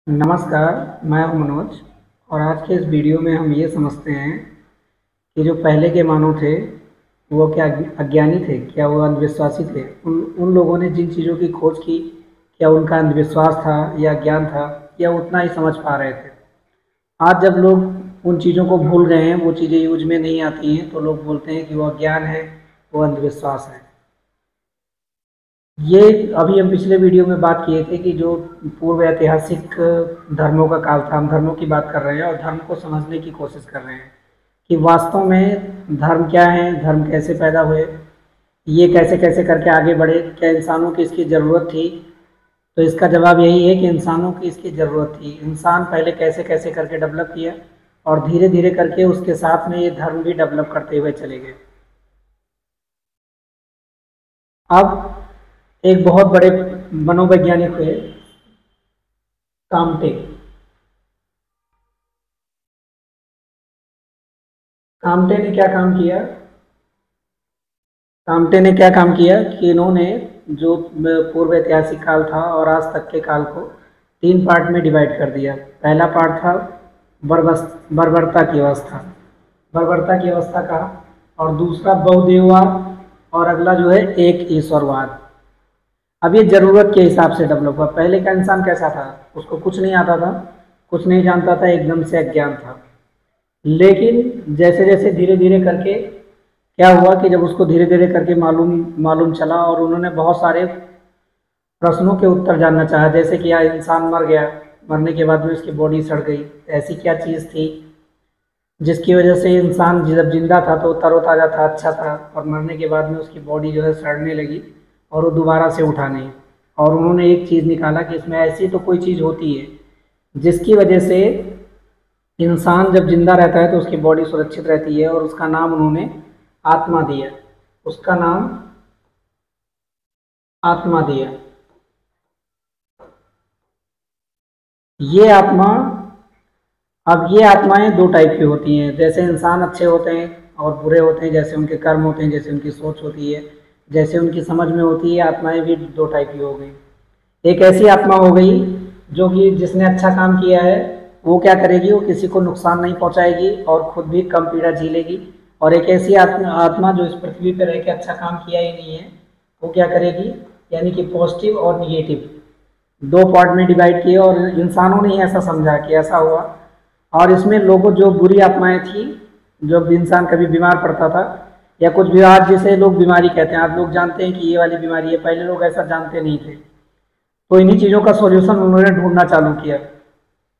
नमस्कार, मैं हूं मनोज। और आज के इस वीडियो में हम ये समझते हैं कि जो पहले के मानव थे वो क्या अज्ञानी थे, क्या वो अंधविश्वासी थे। उन उन लोगों ने जिन चीज़ों की खोज की, क्या उनका अंधविश्वास था या ज्ञान था, या उतना ही समझ पा रहे थे। आज जब लोग उन चीज़ों को भूल गए हैं, वो चीज़ें यूज में नहीं आती हैं, तो लोग बोलते हैं कि वो अज्ञान है, वो अंधविश्वास है। ये अभी हम पिछले वीडियो में बात किए थे कि जो पूर्व ऐतिहासिक धर्मों का काल था, हम धर्मों की बात कर रहे हैं और धर्म को समझने की कोशिश कर रहे हैं कि वास्तव में धर्म क्या है, धर्म कैसे पैदा हुए, ये कैसे कैसे करके आगे बढ़े, क्या इंसानों की इसकी ज़रूरत थी। तो इसका जवाब यही है कि इंसानों की इसकी ज़रूरत थी। इंसान पहले कैसे कैसे करके डेवलप किया और धीरे धीरे करके उसके साथ में ये धर्म भी डेवलप करते हुए चले गए। अब एक बहुत बड़े मनोवैज्ञानिक हुए, काम्टे। काम्टे ने क्या काम किया? काम्टे ने क्या काम किया कि इन्होंने जो पूर्व ऐतिहासिक काल था और आज तक के काल को तीन पार्ट में डिवाइड कर दिया। पहला पार्ट था बर्बरता की अवस्था, बर्बरता की अवस्था का, और दूसरा बहुदेववाद, और अगला जो है एक ईश्वरवाद। अब ये जरूरत के हिसाब से डेवलप हुआ। पहले का इंसान कैसा था? उसको कुछ नहीं आता था, कुछ नहीं जानता था, एकदम से अज्ञान था। लेकिन जैसे जैसे धीरे धीरे करके क्या हुआ कि जब उसको धीरे धीरे करके मालूम मालूम चला और उन्होंने बहुत सारे प्रश्नों के उत्तर जानना चाहा, जैसे कि यार इंसान मर गया, मरने के बाद में उसकी बॉडी सड़ गई, ऐसी क्या चीज़ थी जिसकी वजह से इंसान जब जिंदा था तो तरोताज़ा था, अच्छा था, और मरने के बाद में उसकी बॉडी जो है सड़ने लगी और वो दोबारा से उठा नहीं। और उन्होंने एक चीज़ निकाला कि इसमें ऐसी तो कोई चीज़ होती है जिसकी वजह से इंसान जब जिंदा रहता है तो उसकी बॉडी सुरक्षित रहती है, और उसका नाम उन्होंने आत्मा दिया। उसका नाम आत्मा दिया। ये आत्मा, अब ये आत्माएं दो टाइप की होती हैं। जैसे इंसान अच्छे होते हैं और बुरे होते हैं, जैसे उनके कर्म होते हैं, जैसे उनकी सोच होती है, जैसे उनकी समझ में होती है। आत्माएं भी दो टाइप की हो गई। एक ऐसी आत्मा हो गई जो कि जिसने अच्छा काम किया है, वो क्या करेगी, वो किसी को नुकसान नहीं पहुंचाएगी और खुद भी कम पीड़ा झेलेगी। और एक ऐसी आत्मा जो इस पृथ्वी पर रह के अच्छा काम किया ही नहीं है, वो क्या करेगी, यानी कि पॉजिटिव और निगेटिव दो पार्ट में डिवाइड किए। और इंसानों ने ही ऐसा समझा कि ऐसा हुआ। और इसमें लोगों जो बुरी आत्माएं थी, जब इंसान कभी बीमार पड़ता था या कुछ भी, आज जिसे लोग बीमारी कहते हैं, आज लोग जानते हैं कि ये वाली बीमारी है, पहले लोग ऐसा जानते नहीं थे। तो इन्हीं चीज़ों का सॉल्यूशन उन्होंने ढूंढना चालू किया।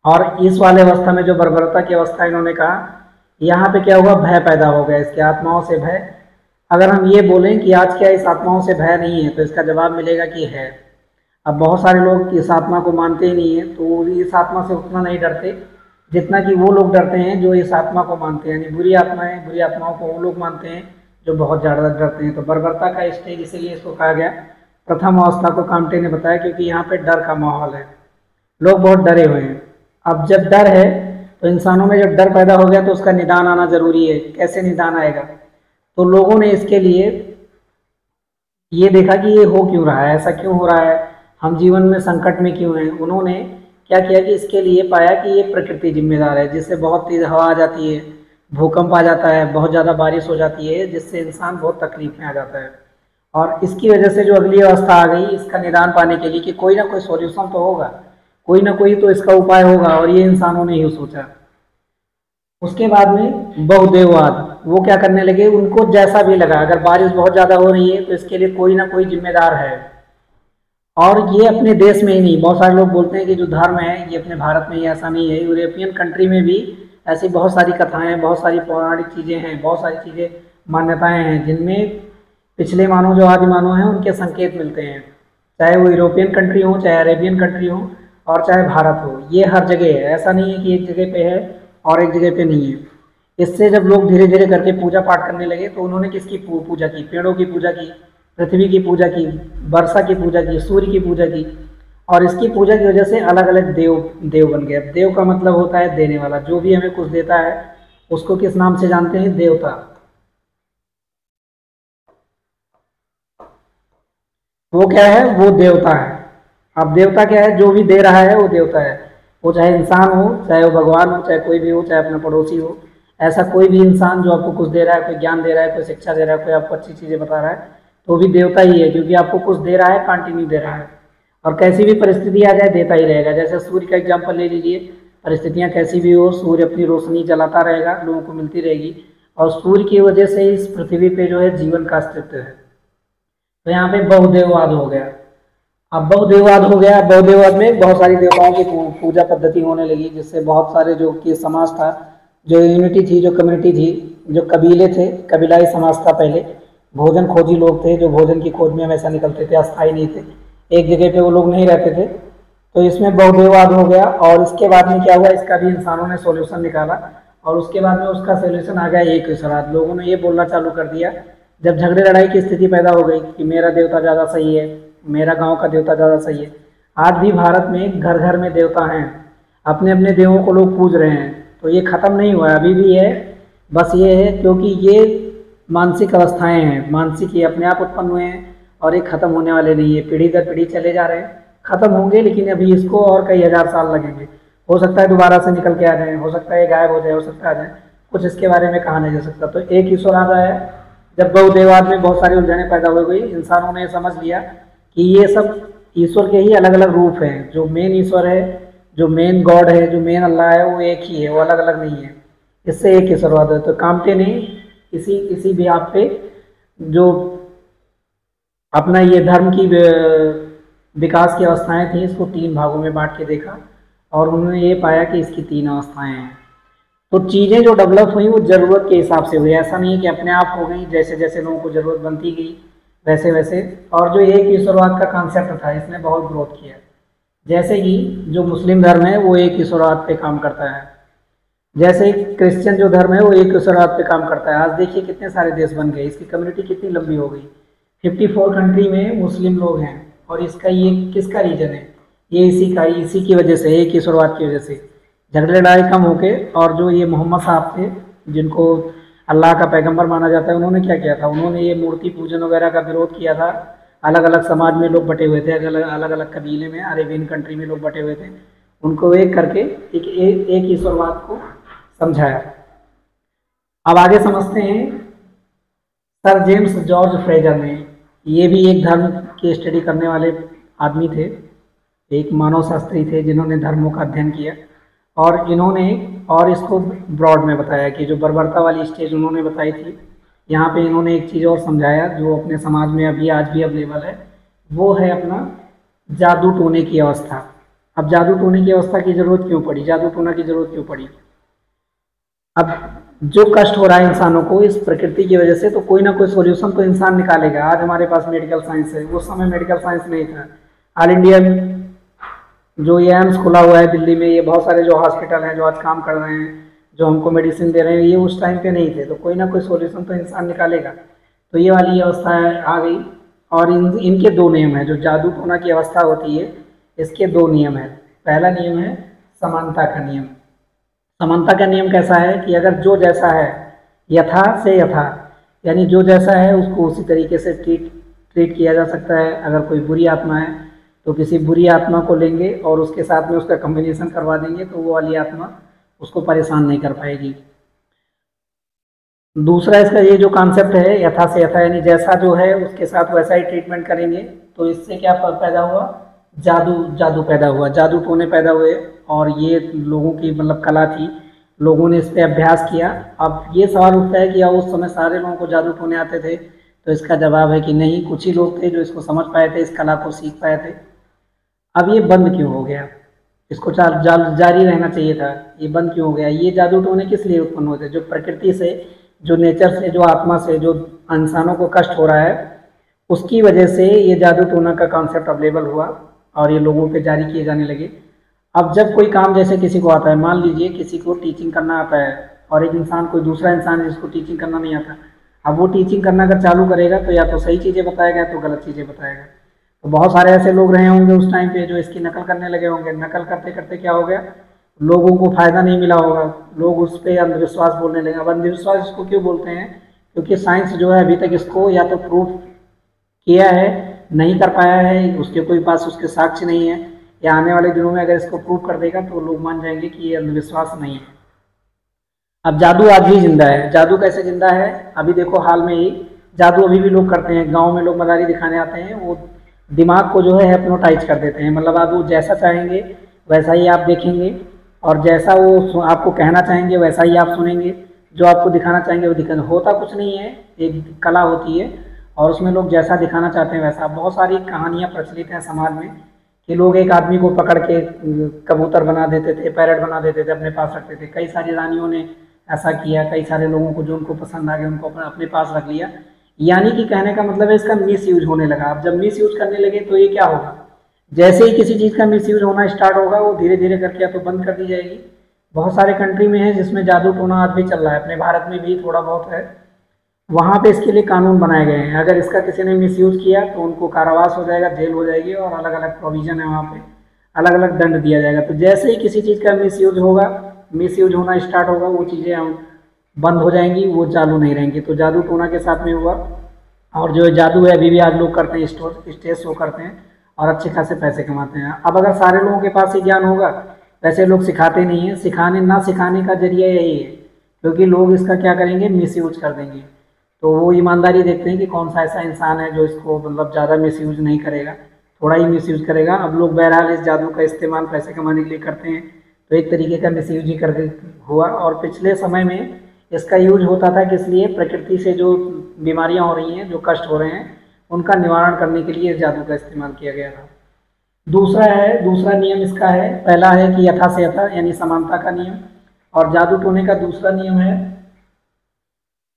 और इस वाले अवस्था में जो बर्बरता की अवस्था, इन्होंने कहा यहाँ पे क्या हुआ, भय पैदा हो गया, इसके आत्माओं से भय। अगर हम ये बोलें कि आज क्या इस आत्माओं से भय नहीं है, तो इसका जवाब मिलेगा कि है। अब बहुत सारे लोग इस आत्मा को मानते ही नहीं है, तो वो इस आत्मा से उतना नहीं डरते जितना कि वो लोग डरते हैं जो इस आत्मा को मानते हैं। यानी बुरी आत्माएं, बुरी आत्माओं को वो लोग मानते हैं जो बहुत ज़्यादा डरते हैं। तो बर्बरता का स्टेज इसीलिए इसको कहा गया प्रथम अवस्था को, काम्टे ने बताया, क्योंकि यहाँ पे डर का माहौल है, लोग बहुत डरे हुए हैं। अब जब डर है तो इंसानों में जब डर पैदा हो गया तो उसका निदान आना जरूरी है। कैसे निदान आएगा? तो लोगों ने इसके लिए ये देखा कि ये हो क्यों रहा है, ऐसा क्यों हो रहा है, हम जीवन में संकट में क्यों हैं। उन्होंने क्या किया कि इसके लिए पाया कि ये प्रकृति जिम्मेदार है, जिससे बहुत तेज हवा आ जाती है, भूकंप आ जाता है, बहुत ज़्यादा बारिश हो जाती है, जिससे इंसान बहुत तकलीफ में आ जाता है। और इसकी वजह से जो अगली अवस्था आ गई, इसका निदान पाने के लिए कि कोई ना कोई सॉल्यूशन तो होगा, कोई ना कोई तो इसका उपाय होगा, और ये इंसानों ने ही सोचा। उसके बाद में बहुदेववाद, वो क्या करने लगे, उनको जैसा भी लगा, अगर बारिश बहुत ज़्यादा हो रही है तो इसके लिए कोई ना कोई जिम्मेदार है। और ये अपने देश में ही नहीं, बहुत सारे लोग बोलते हैं कि जो धर्म है ये अपने भारत में ही, ऐसा नहीं है, यूरोपियन कंट्री में भी ऐसी बहुत सारी कथाएं हैं, बहुत सारी पौराणिक चीज़ें हैं, बहुत सारी चीज़ें, मान्यताएं हैं, जिनमें पिछले मानव जो आदि मानव हैं उनके संकेत मिलते हैं। चाहे वो यूरोपियन कंट्री हो, चाहे अरेबियन कंट्री हो, और चाहे भारत हो, ये हर जगह है। ऐसा नहीं है कि एक जगह पे है और एक जगह पे नहीं है। इससे जब लोग धीरे धीरे करके पूजा पाठ करने लगे तो उन्होंने किसकी पूजा की? पेड़ों की पूजा की, पृथ्वी की पूजा की, वर्षा की पूजा की, सूर्य की पूजा की। और इसकी पूजा की वजह से अलग अलग देव देव बन गए। देव का मतलब होता है देने वाला, जो भी हमें कुछ देता है उसको किस नाम से जानते हैं? देवता। वो क्या है? वो देवता है। अब देवता क्या है? जो भी दे रहा है वो देवता है। वो चाहे इंसान हो, चाहे वो भगवान हो, चाहे कोई भी हो, चाहे अपना पड़ोसी हो, ऐसा कोई भी इंसान जो आपको कुछ दे रहा है, कोई ज्ञान दे रहा है, कोई शिक्षा दे रहा है, कोई आपको अच्छी चीज़ें बता रहा है, तो भी देवता ही है, क्योंकि आपको कुछ दे रहा है, कंटिन्यू दे रहा है। और कैसी भी परिस्थिति आ जाए देता ही रहेगा। जैसे सूर्य का एग्जाम्पल ले लीजिए, परिस्थितियाँ कैसी भी हो, सूर्य अपनी रोशनी जलाता रहेगा, लोगों को मिलती रहेगी, और सूर्य की वजह से इस पृथ्वी पे जो है जीवन का अस्तित्व है। तो यहाँ पे बहुदेववाद हो गया। अब बहुदेववाद हो गया, बहुदेववाद में बहुत सारी देवताओं की पूजा पद्धति होने लगी, जिससे बहुत सारे जो कि समाज था, जो यूनिटी थी, जो कम्युनिटी थी, जो कबीले थे, कबीलाई समाज था पहले, भोजन खोजी लोग थे, जो भोजन की खोज में हमेशा निकलते थे, अस्थायी नहीं थे, एक जगह पे वो लोग नहीं रहते थे। तो इसमें बहुदेववाद हो गया, और इसके बाद में क्या हुआ, इसका भी इंसानों ने सॉल्यूशन निकाला, और उसके बाद में उसका सॉल्यूशन आ गया एक ईश्वरवाद। लोगों ने ये बोलना चालू कर दिया, जब झगड़े लड़ाई की स्थिति पैदा हो गई कि मेरा देवता ज़्यादा सही है, मेरा गांव का देवता ज़्यादा सही है। आज भी भारत में घर घर में देवता हैं, अपने अपने देवों को लोग पूज रहे हैं, तो ये ख़त्म नहीं हुआ है, अभी भी है। बस ये है क्योंकि ये मानसिक अवस्थाएं हैं, मानसिक ये अपने आप उत्पन्न हुए हैं, और ये ख़त्म होने वाले नहीं है, पीढ़ी दर पीढ़ी चले जा रहे हैं, ख़त्म होंगे, लेकिन अभी इसको और कई हज़ार साल लगेंगे। हो सकता है दोबारा से निकल के आ जाए, हो सकता है गायब हो जाए, हो सकता है आ जाए, कुछ इसके बारे में कहा नहीं जा सकता। तो एक ईश्वर आ रहा है। जब बहुदेववाद में बहुत सारी उलझनें पैदा हो गई, इंसानों ने समझ लिया कि ये सब ईश्वर के ही अलग अलग रूप हैं, जो मेन ईश्वर है, जो मेन गॉड है, जो मेन अल्लाह है, वो एक ही है, वो अलग अलग नहीं है। इससे एक ईश्वरवाद है। तो कामते ने इसी भी आप पे जो अपना ये धर्म की विकास की अवस्थाएं थी, इसको 3 भागों में बांट के देखा, और उन्होंने ये पाया कि इसकी 3 अवस्थाएं हैं। तो चीज़ें जो डेवलप हुई वो ज़रूरत के हिसाब से हुई, ऐसा नहीं है कि अपने आप हो गई, जैसे जैसे लोगों को ज़रूरत बनती गई वैसे वैसे। और जो एक ईश्वरवाद का कॉन्सेप्ट था, इसने बहुत ग्रोथ किया। जैसे कि जो मुस्लिम धर्म है वो एक ईश्वरवाद पे काम करता है, जैसे क्रिश्चियन जो धर्म है वो एक ईश्वरवाद पे काम करता है। आज देखिए कितने सारे देश बन गए, इसकी कम्युनिटी कितनी लंबी हो गई। 54 कंट्री में मुस्लिम लोग हैं, और इसका ये किसका रीजन है, ये इसी की वजह से, एक ईश्वरवाद की वजह से झगड़े लड़ाई कम होके। और जो ये मोहम्मद साहब थे, जिनको अल्लाह का पैगंबर माना जाता है, उन्होंने क्या किया था, उन्होंने ये मूर्ति पूजन वगैरह का विरोध किया था। अलग अलग समाज में लोग बटे हुए थे, अलग अलग कबीले में, अरेबियन कंट्री में लोग बटे हुए थे, उनको एक करके एक ईश्वरवाद को समझाया। अब आगे समझते हैं सर जेम्स जॉर्ज फ्रेजर ने। ये भी एक धर्म की स्टडी करने वाले आदमी थे, एक मानव शास्त्री थे, जिन्होंने धर्मों का अध्ययन किया, और इन्होंने और इसको ब्रॉड में बताया कि जो बर्बरता वाली स्टेज उन्होंने बताई थी, यहाँ पे इन्होंने एक चीज़ और समझाया जो अपने समाज में अभी आज भी अवेलेबल है, वो है अपना जादू टोने की अवस्था। अब जादू टोने की अवस्था की ज़रूरत क्यों पड़ी, जादू टोना की ज़रूरत क्यों पड़ी? अब जो कष्ट हो रहा है इंसानों को इस प्रकृति की वजह से, तो कोई ना कोई सॉल्यूशन तो इंसान निकालेगा। आज हमारे पास मेडिकल साइंस है, उस समय मेडिकल साइंस नहीं था। ऑल इंडिया जो ये एम्स खुला हुआ है दिल्ली में, ये बहुत सारे जो हॉस्पिटल हैं जो आज काम कर रहे हैं, जो हमको मेडिसिन दे रहे हैं, ये उस टाइम पे नहीं थे। तो कोई ना कोई सॉल्यूशन तो इंसान निकालेगा। तो ये वाली अवस्था आ गई, और इनके 2 नियम हैं। जो जादू टोना की अवस्था होती है, इसके 2 नियम है। पहला नियम है समानता का नियम। समानता का नियम कैसा है कि अगर जो जैसा है, यथा से यथा, यानी जो जैसा है उसको उसी तरीके से ट्रीट किया जा सकता है। अगर कोई बुरी आत्मा है तो किसी बुरी आत्मा को लेंगे और उसके साथ में उसका कॉम्बिनेशन करवा देंगे, तो वो वाली आत्मा उसको परेशान नहीं कर पाएगी। दूसरा इसका ये जो कॉन्सेप्ट है यथा से यथा, यानी जैसा जो है उसके साथ वैसा ही ट्रीटमेंट करेंगे। तो इससे क्या पैदा हुआ, जादू पैदा हुआ, जादू टोने पैदा हुए। और ये लोगों की मतलब कला थी, लोगों ने इस पर अभ्यास किया। अब ये सवाल उठता है कि क्या उस समय सारे लोगों को जादू टोने आते थे? तो इसका जवाब है कि नहीं, कुछ ही लोग थे जो इसको समझ पाए थे, इस कला को सीख पाए थे। अब ये बंद क्यों हो गया? इसको जारी रहना चाहिए था, ये बंद क्यों हो गया? ये जादू टोने किस लिए उत्पन्न होते? जो प्रकृति से, जो नेचर से, जो आत्मा से, जो इंसानों को कष्ट हो रहा है, उसकी वजह से ये जादू टोना का कॉन्सेप्ट अवेलेबल हुआ और ये लोगों पे जारी किए जाने लगे। अब जब कोई काम जैसे किसी को आता है, मान लीजिए किसी को टीचिंग करना आता है और एक इंसान, कोई दूसरा इंसान जिसको टीचिंग करना नहीं आता, अब वो टीचिंग करना अगर चालू करेगा तो या तो सही चीज़ें बताएगा या तो गलत चीज़ें बताएगा। तो बहुत सारे ऐसे लोग रहे होंगे उस टाइम पे जो इसकी नकल करने लगे होंगे। नकल करते करते क्या हो गया, लोगों को फायदा नहीं मिला होगा, लोग उस पर अंधविश्वास बोलने लगे। अब अंधविश्वास इसको क्यों बोलते हैं? क्योंकि साइंस जो है अभी तक इसको या तो प्रूफ किया है, नहीं कर पाया है, उसके कोई पास उसके साक्ष्य नहीं है, या आने वाले दिनों में अगर इसको प्रूव कर देगा तो लोग मान जाएंगे कि ये अंधविश्वास नहीं है। अब जादू आज भी जिंदा है। जादू कैसे जिंदा है? अभी देखो हाल में ही जादू अभी भी लोग करते हैं। गांव में लोग मदारी दिखाने आते हैं, वो दिमाग को जो है हिप्नोटाइज कर देते हैं। मतलब आप वो जैसा चाहेंगे वैसा ही आप देखेंगे, और जैसा वो आपको कहना चाहेंगे वैसा ही आप सुनेंगे, जो आपको दिखाना चाहेंगे वो दिखाना। होता कुछ नहीं है, एक कला होती है और उसमें लोग जैसा दिखाना चाहते हैं वैसा। बहुत सारी कहानियाँ प्रचलित हैं समाज में कि लोग एक आदमी को पकड़ के कबूतर बना देते थे, पैरट बना देते थे, अपने पास रखते थे। कई सारी रानियों ने ऐसा किया, कई सारे लोगों को जो उनको पसंद आ गया उनको अपने पास रख लिया। यानी कि कहने का मतलब है इसका मिस यूज होने लगा। अब जब मिस यूज करने लगे तो ये क्या होगा, जैसे ही किसी चीज़ का मिस यूज होना स्टार्ट होगा वो धीरे धीरे करके या तो बंद कर दी जाएगी। बहुत सारे कंट्री में है जिसमें जादू टोना आज भी चल रहा है, अपने भारत में भी थोड़ा बहुत है। वहाँ पे इसके लिए कानून बनाए गए हैं। अगर इसका किसी ने मिस यूज किया तो उनको कारावास हो जाएगा, जेल हो जाएगी, और अलग अलग प्रोविजन है वहाँ पे, अलग अलग दंड दिया जाएगा। तो जैसे ही किसी चीज़ का मिस यूज होगा, मिस यूज होना स्टार्ट होगा, वो चीज़ें हम बंद हो जाएंगी, वो चालू नहीं रहेंगी। तो जादू टोना के साथ में हुआ। और जो जादू है अभी भी आज लोग करते हैं, स्टेज शो करते हैं और अच्छे खासे पैसे कमाते हैं। अब अगर सारे लोगों के पास ही ज्ञान होगा, वैसे लोग सिखाते नहीं हैं। सिखाने का जरिया यही है, क्योंकि लोग इसका क्या करेंगे, मिस यूज कर देंगे। तो वो ईमानदारी देखते हैं कि कौन सा ऐसा इंसान है जो इसको मतलब ज़्यादा मिस यूज नहीं करेगा, थोड़ा ही मिस यूज करेगा। अब लोग बहरहाल इस जादू का इस्तेमाल पैसे कमाने के लिए करते हैं, तो एक तरीके का मिस यूज ही करके हुआ। और पिछले समय में इसका यूज होता था किस लिए, प्रकृति से जो बीमारियां हो रही हैं, जो कष्ट हो रहे हैं, उनका निवारण करने के लिए इस जादू का इस्तेमाल किया गया था। दूसरा नियम इसका है, पहला है कि यथा से यथा यानी समानता का नियम, और जादू टोने का दूसरा नियम है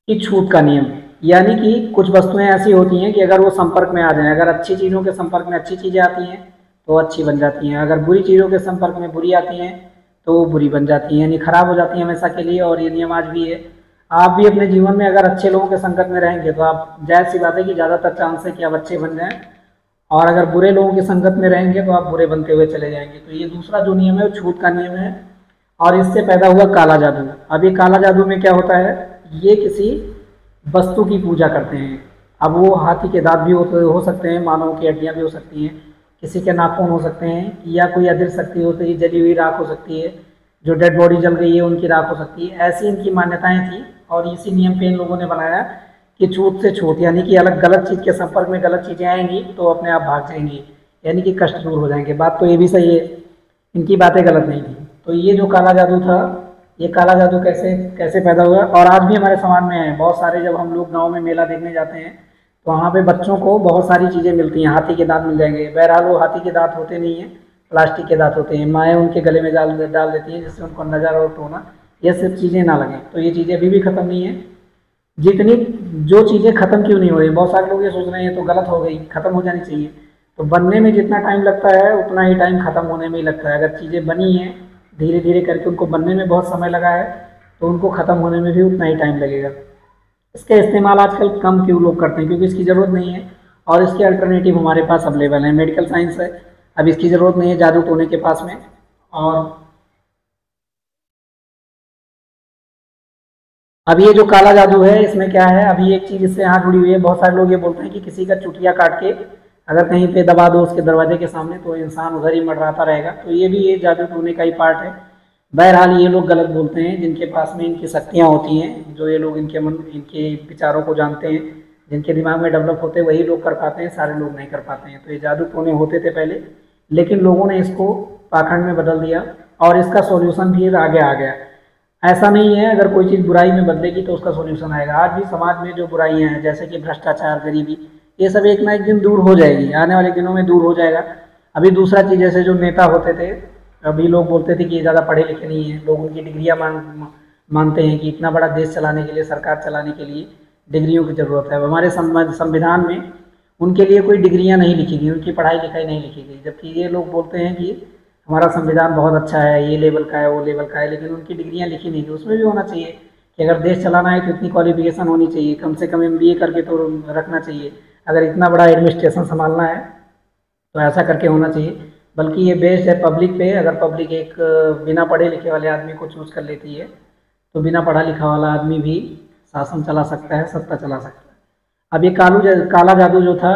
कि छूत का नियम। यानी कि कुछ वस्तुएं ऐसी होती हैं कि अगर वो संपर्क में आ जाएं, अगर अच्छी चीज़ों के संपर्क में अच्छी चीज़ें आती हैं तो अच्छी बन जाती हैं, अगर बुरी चीज़ों के संपर्क में बुरी आती हैं तो वो बुरी बन जाती हैं, यानी खराब हो जाती हैं हमेशा के लिए। और ये नियम आज भी है। आप भी अपने जीवन में अगर अच्छे लोगों के संगत में रहेंगे तो आप, जाहिर सी बात है कि ज़्यादातर चांस है कि आप अच्छे बन जाएं, और अगर बुरे लोगों की संगत में रहेंगे तो आप बुरे बनते हुए चले जाएंगे। तो ये दूसरा जो नियम है वो छूत का नियम है, और इससे पैदा हुआ काला जादू। अब ये काला जादू में क्या होता है, ये किसी वस्तु की पूजा करते हैं। अब वो हाथी के दांत भी हो सकते हैं, मानव की हड्डियाँ भी हो सकती हैं, किसी के नाखून हो सकते हैं, या कोई अदृश्य शक्ति होती है, जली हुई राख हो सकती है, जो डेड बॉडी जल गई है उनकी राख हो सकती है। ऐसी इनकी मान्यताएं थी, और इसी नियम पे इन लोगों ने बनाया कि छूत से छूत, यानी कि अलग गलत चीज़ के संपर्क में गलत चीज़ें आएंगी तो अपने आप भाग जाएंगी, यानी कि कष्ट दूर हो जाएंगे। बात तो ये भी सही है, इनकी बातें गलत नहीं थी। तो ये जो काला जादू था, ये काला जादू कैसे पैदा हुआ, और आज भी हमारे समाज में है। बहुत सारे, जब हम लोग गाँव में मेला देखने जाते हैं तो वहाँ पे बच्चों को बहुत सारी चीज़ें मिलती हैं। हाथी के दांत मिल जाएंगे, बहरहाल वो हाथी के दांत होते नहीं हैं, प्लास्टिक के दांत होते हैं। माएँ उनके गले में डाल देती हैं जिससे उनको नज़र और टोना ये सब चीज़ें ना लगें। तो ये चीज़ें अभी भी ख़त्म नहीं है। जितनी जो चीज़ें ख़त्म क्यों नहीं हो रही, बहुत सारे लोग ये सोच रहे हैं तो गलत हो गई, ख़त्म हो जानी चाहिए। तो बनने में जितना टाइम लगता है उतना ही टाइम ख़त्म होने में ही लगता है। अगर चीज़ें बनी हैं धीरे धीरे करके, उनको बनने में बहुत समय लगा है, तो उनको ख़त्म होने में भी उतना ही टाइम लगेगा। इसका इस्तेमाल आजकल कम क्यों लोग करते हैं, क्योंकि इसकी ज़रूरत नहीं है, और इसके अल्टरनेटिव हमारे पास अवेलेबल है। मेडिकल साइंस है, अब इसकी ज़रूरत नहीं है जादू टोने के पास में। और अब ये जो काला जादू है इसमें क्या है, अभी एक चीज़ इससे यहाँ जुड़ी हुई है। बहुत सारे लोग ये बोलते हैं कि किसी का चुटिया काट के अगर कहीं पे दबा दो उसके दरवाजे के सामने तो इंसान उधर ही मंडराता रहेगा। तो ये भी ये जादू टोने का ही पार्ट है। बहरहाल ये लोग गलत बोलते हैं, जिनके पास में इनकी शक्तियाँ होती हैं, जो ये लोग इनके विचारों को जानते हैं, जिनके दिमाग में डेवलप होते हैं, वही लोग कर पाते हैं, सारे लोग नहीं कर पाते हैं। तो ये जादू टोने होते थे पहले, लेकिन लोगों ने इसको पाखंड में बदल दिया, और इसका सॉल्यूशन भी आगे आ गया। ऐसा नहीं है अगर कोई चीज़ बुराई में बदलेगी तो उसका सॉल्यूशन आएगा। आज भी समाज में जो बुराइयां हैं, जैसे कि भ्रष्टाचार, गरीबी, ये सब एक ना एक दिन दूर हो जाएगी, आने वाले दिनों में दूर हो जाएगा। अभी दूसरा चीज़, जैसे जो नेता होते थे, अभी लोग बोलते थे कि ये ज़्यादा पढ़े लिखे नहीं है, लोग उनकी डिग्रियाँ मानते हैं कि इतना बड़ा देश चलाने के लिए, सरकार चलाने के लिए डिग्रियों की ज़रूरत है। अब हमारे संविधान में उनके लिए कोई डिग्रियाँ नहीं लिखी गई, उनकी पढ़ाई लिखाई नहीं लिखी गई, जबकि ये लोग बोलते हैं कि हमारा संविधान बहुत अच्छा है, ये लेवल का है, वो लेवल का है, लेकिन उनकी डिग्रियां लिखी नहीं थी। उसमें भी होना चाहिए कि अगर देश चलाना है तो इतनी क्वालिफिकेशन होनी चाहिए, कम से कम MBA करके तो रखना चाहिए। अगर इतना बड़ा एडमिनिस्ट्रेशन संभालना है तो ऐसा करके होना चाहिए। बल्कि ये बेस्ड है पब्लिक पे। अगर पब्लिक एक बिना पढ़े लिखे वाले आदमी को चूज कर लेती है तो बिना पढ़ा लिखा वाला आदमी भी शासन चला सकता है, सत्ता चला सकता है। अब ये काला जादू जो था,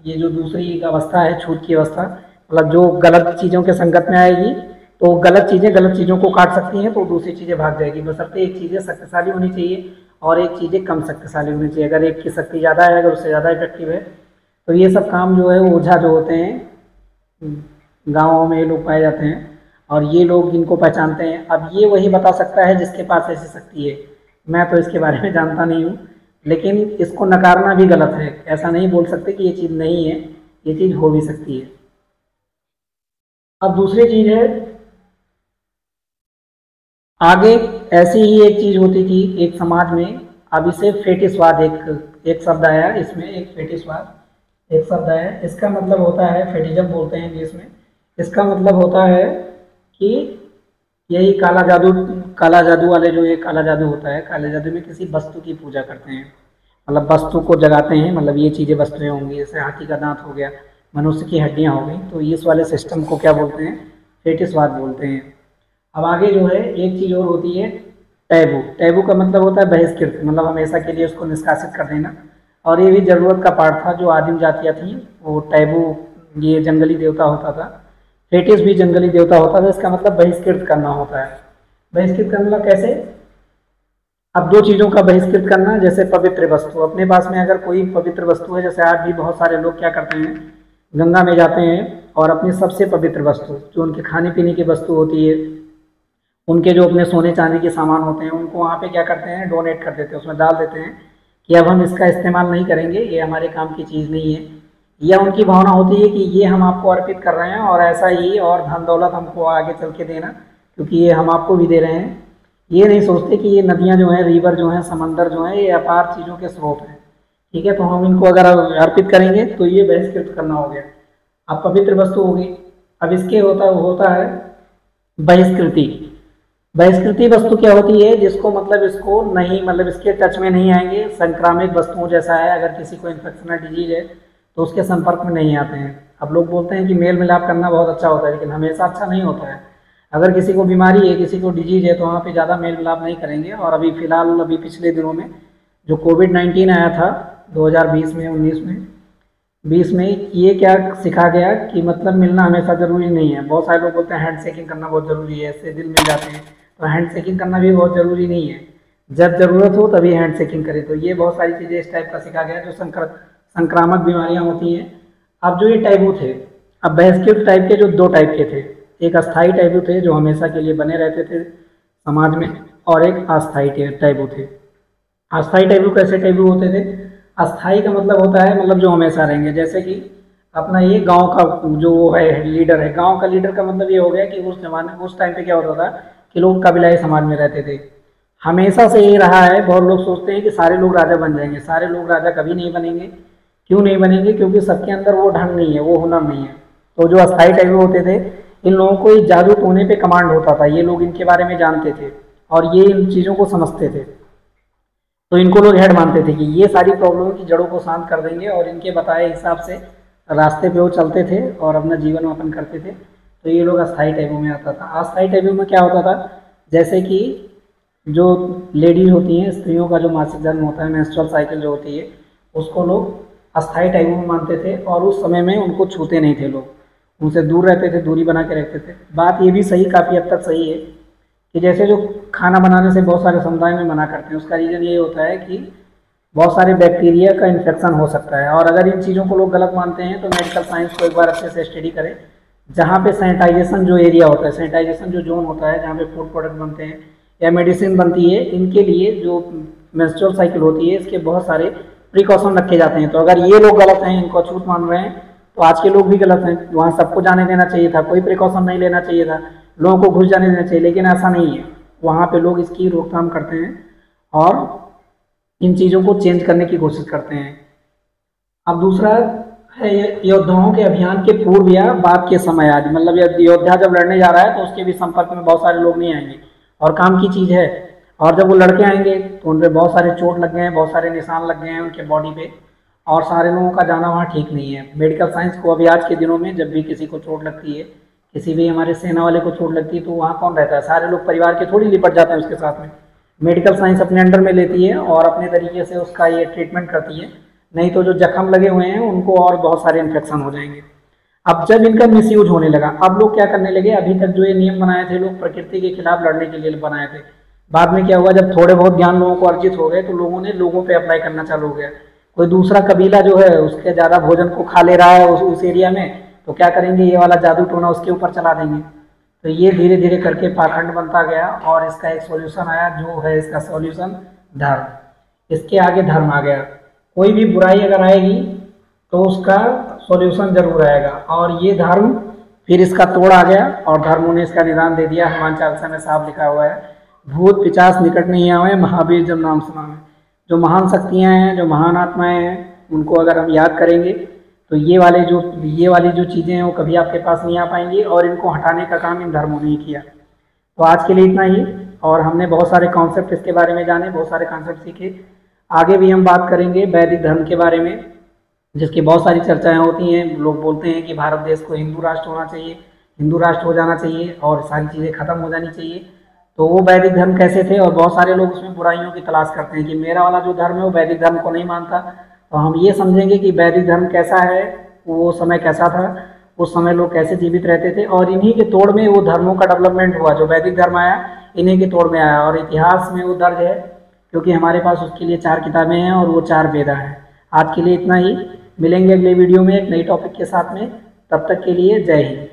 ये जो दूसरी अवस्था है, छूत की अवस्था, मतलब जो गलत चीज़ों के संगत में आएगी तो गलत चीज़ों को काट सकती हैं, तो दूसरी चीज़ें भाग जाएगी। बशर्ते एक चीज़ें शक्तिशाली होनी चाहिए और एक चीज़ें कम शक्तिशाली होनी चाहिए। अगर एक की शक्ति ज़्यादा है, अगर उससे ज़्यादा इफेक्टिव है, तो ये सब काम जो है वो ओझा जो होते हैं गाँवों में ये लोग पाए जाते हैं, और ये लोग इनको पहचानते हैं। अब ये वही बता सकता है जिसके पास ऐसी शक्ति है। मैं तो इसके बारे में जानता नहीं हूँ, लेकिन इसको नकारना भी गलत है। ऐसा नहीं बोल सकते कि ये चीज़ नहीं है, ये चीज़ हो भी सकती है। अब दूसरी चीज़ है, आगे ऐसी ही एक चीज़ होती थी एक समाज में। अब इसे फेटिशवाद एक शब्द आया इसमें, एक फेटिशवाद एक शब्द आया। इसका मतलब होता है, फेटिज्म बोलते हैं इंग्लिश में। इसका मतलब होता है कि यही काला जादू वाले, जो ये काला जादू होता है, काले जादू में किसी वस्तु की पूजा करते हैं, मतलब वस्तु को जगाते हैं। मतलब ये चीज़ें वस्तुएं होंगी, जैसे हाथी का दांत हो गया, मनुष्य की हड्डियां हो गई, तो इस वाले सिस्टम को क्या बोलते हैं? फेटिशवाद बोलते हैं। अब आगे जो है एक चीज़ और होती है, टैबू। टैबू का मतलब होता है बहिष्कृत, मतलब हमेशा के लिए उसको निष्कासित कर देना। और ये भी ज़रूरत का पार्ट था। जो आदिम जातियाँ थी वो टैबू, ये जंगली देवता होता था, फेटिस भी जंगली देवता होता था। इसका मतलब बहिष्कृत करना होता है। बहिष्कृत करना मतलब कैसे? अब दो चीज़ों का बहिष्कृत करना, जैसे पवित्र वस्तु, अपने पास में अगर कोई पवित्र वस्तु है, जैसे आज भी बहुत सारे लोग क्या करते हैं, गंगा में जाते हैं और अपनी सबसे पवित्र वस्तु, जो उनके खाने पीने की वस्तु होती है, उनके जो अपने सोने चांदी के सामान होते हैं, उनको वहाँ पे क्या करते हैं, डोनेट कर देते हैं, उसमें डाल देते हैं कि अब हम इसका इस्तेमाल नहीं करेंगे, ये हमारे काम की चीज़ नहीं है। या उनकी भावना होती है कि ये हम आपको अर्पित कर रहे हैं और ऐसा ही और धन दौलत हमको आगे चल के देना, क्योंकि ये हम आपको भी दे रहे हैं। ये नहीं सोचते कि ये नदियाँ जो हैं, रिवर जो हैं, समंदर जो हैं, ये अपार चीज़ों के स्रोत हैं। ठीक है, तो हम इनको अगर अर्पित करेंगे तो ये बहिष्कृत करना हो गया। अब पवित्र वस्तु होगी। अब इसके होता है बहिष्कृति। बहिष्कृति वस्तु क्या होती है? जिसको मतलब इसको नहीं, मतलब इसके टच में नहीं आएंगे। संक्रामक वस्तुओं जैसा है, अगर किसी को इन्फेक्शनल डिजीज है तो उसके संपर्क में नहीं आते हैं। अब लोग बोलते हैं कि मेल मिलाप करना बहुत अच्छा होता है, लेकिन हमेशा अच्छा नहीं होता है। अगर किसी को बीमारी है, किसी को डिजीज है, तो वहाँ पे ज़्यादा मेल मिलाप नहीं करेंगे। और अभी फ़िलहाल अभी पिछले दिनों में जो कोविड-19 आया था 2020 में, 20 में ये क्या सिखा गया कि मतलब मिलना हमेशा ज़रूरी नहीं है। बहुत सारे लोग बोलते हैं हैंड शेकिंग करना बहुत ज़रूरी है, इससे दिल मिल जाते हैं, तो हैंड शेकिंग करना भी बहुत ज़रूरी नहीं है। जब ज़रूरत हो तभी हैंड शेकिंग करें। तो ये बहुत सारी चीज़ें इस टाइप का सिखा गया, जो संक्रामक बीमारियाँ होती हैं। अब जो ये टैबू थे, अब बहिष्कृत टाइप के जो दो टाइप के थे, एक अस्थाई टैबू थे जो हमेशा के लिए बने रहते थे समाज में, और एक अस्थाई टैबू थे। अस्थाई टैबू कैसे टैबू होते थे? अस्थाई का मतलब होता है मतलब जो हमेशा रहेंगे। जैसे कि अपना ये गांव का जो है लीडर है, गांव का लीडर का मतलब ये हो गया कि उस जमाने, उस टाइम पे क्या होता था कि लोग कबीलाई समाज में रहते थे। हमेशा से ये रहा है। बहुत लोग सोचते हैं कि सारे लोग राजा बन जाएंगे, सारे लोग राजा कभी नहीं बनेंगे। क्यों नहीं बनेंगे? क्योंकि सबके अंदर वो ढंग नहीं है, वो हुनर नहीं है। तो जो अस्थाई टैबू होते थे, इन लोगों को इस जादू टोने पे कमांड होता था। ये लोग इनके बारे में जानते थे और ये इन चीज़ों को समझते थे, तो इनको लोग हेड मानते थे कि ये सारी प्रॉब्लम की जड़ों को शांत कर देंगे, और इनके बताए हिसाब से रास्ते पे वो चलते थे और अपना जीवन यापन करते थे। तो ये लोग अस्थाई टैबू में आता था। अस्थाई टैबू में क्या होता था? जैसे कि जो लेडीज होती हैं, स्त्रियों का जो मासिक धर्म होता है, मेंस्ट्रुअल साइकिल जो होती है, उसको लोग अस्थाई टैबू में मानते थे, और उस समय में उनको छूते नहीं थे लोग, उनसे दूर रहते थे, दूरी बना के रखते थे। बात ये भी सही, काफ़ी हद तक सही है कि जैसे जो खाना बनाने से बहुत सारे समुदाय में मना करते हैं, उसका रीज़न ये होता है कि बहुत सारे बैक्टीरिया का इन्फेक्शन हो सकता है। और अगर इन चीज़ों को लोग गलत मानते हैं तो मेडिकल साइंस को एक बार अच्छे से स्टडी करें। जहाँ पे सैनिटाइजेशन जो एरिया होता है, सैनिटाइजेशन जो जोन होता है, जहाँ पे फूड प्रोडक्ट बनते हैं या मेडिसिन बनती है, इनके लिए जो मेंस्ट्रुअल साइकिल होती है, इसके बहुत सारे प्रिकॉशन रखे जाते हैं। तो अगर ये लोग गलत हैं, इनको अछूत मान रहे हैं, तो आज के लोग भी गलत हैं। वहाँ सबको जाने देना चाहिए था, कोई प्रिकॉशन नहीं लेना चाहिए था, लोगों को घुस जाने देना चाहिए, लेकिन ऐसा नहीं है। वहाँ पे लोग इसकी रोकथाम करते हैं और इन चीज़ों को चेंज करने की कोशिश करते हैं। अब दूसरा है योद्धाओं के अभियान के पूर्व या बाद के समय आदि, मतलब योद्धा जब लड़ने जा रहा है तो उसके भी संपर्क में बहुत सारे लोग नहीं आएंगे और काम की चीज़ है, और जब वो लड़के आएंगे तो उन पर बहुत सारे चोट लग गए हैं, बहुत सारे निशान लग गए हैं उनके बॉडी पे, और सारे लोगों का जाना वहाँ ठीक नहीं है। मेडिकल साइंस को अभी आज के दिनों में जब भी किसी को चोट लगती है, किसी भी हमारे सेना वाले को चोट लगती है, तो वहाँ कौन रहता है? सारे लोग परिवार के थोड़ी लिपट जाते हैं उसके साथ में। मेडिकल साइंस अपने अंडर में लेती है और अपने तरीके से उसका ये ट्रीटमेंट करती है, नहीं तो जो जख्म लगे हुए हैं उनको और बहुत सारे इन्फेक्शन हो जाएंगे। अब जब इनका मिसयूज होने लगा, अब लोग क्या करने लगे, अभी तक जो ये नियम बनाए थे लोग प्रकृति के खिलाफ लड़ने के लिए बनाए थे, बाद में क्या हुआ, जब थोड़े बहुत ज्ञान लोगों को अर्जित हो गए तो लोगों ने लोगों पे अप्लाई करना चालू हो गया। कोई दूसरा कबीला जो है उसके ज़्यादा भोजन को खा ले रहा है उस एरिया में, तो क्या करेंगे, ये वाला जादू टोना उसके ऊपर चला देंगे। तो ये धीरे धीरे करके पाखंड बनता गया और इसका एक सॉल्यूशन आया, जो है इसका सॉल्यूशन धर्म। इसके आगे धर्म आ गया। कोई भी बुराई अगर आएगी तो उसका सॉल्यूशन जरूर आएगा, और ये धर्म फिर इसका तोड़ आ गया और धर्मों ने इसका निदान दे दिया। हनुमान चालीसा में साफ लिखा हुआ है, भूत पिचास निकट नहीं आवे, महावीर जब नाम सुना है। जो महान शक्तियाँ हैं, जो महान आत्माएं हैं, उनको अगर हम याद करेंगे तो ये वाली जो चीज़ें हैं वो कभी आपके पास नहीं आ पाएंगी, और इनको हटाने का काम इन धर्मों ने ही किया। तो आज के लिए इतना ही, और हमने बहुत सारे कॉन्सेप्ट इसके बारे में जाने, बहुत सारे कॉन्सेप्ट सीखे। आगे भी हम बात करेंगे वैदिक धर्म के बारे में, जिसकी बहुत सारी चर्चाएं होती हैं। लोग बोलते हैं कि भारत देश को हिंदू राष्ट्र होना चाहिए, हिंदू राष्ट्र हो जाना चाहिए और सारी चीज़ें खत्म हो जानी चाहिए। तो वो वैदिक धर्म कैसे थे, और बहुत सारे लोग उसमें बुराइयों की तलाश करते हैं कि मेरा वाला जो धर्म है वो वैदिक धर्म को नहीं मानता। तो हम ये समझेंगे कि वैदिक धर्म कैसा है, वो समय कैसा था, उस समय लोग कैसे जीवित रहते थे, और इन्हीं के तोड़ में वो धर्मों का डेवलपमेंट हुआ। जो वैदिक धर्म आया इन्हीं के तोड़ में आया, और इतिहास में वो दर्ज है, क्योंकि हमारे पास उसके लिए 4 किताबें हैं और वो 4 वेदा हैं। आज के लिए इतना ही, मिलेंगे अगले वीडियो में एक नई टॉपिक के साथ में। तब तक के लिए जय हिंद।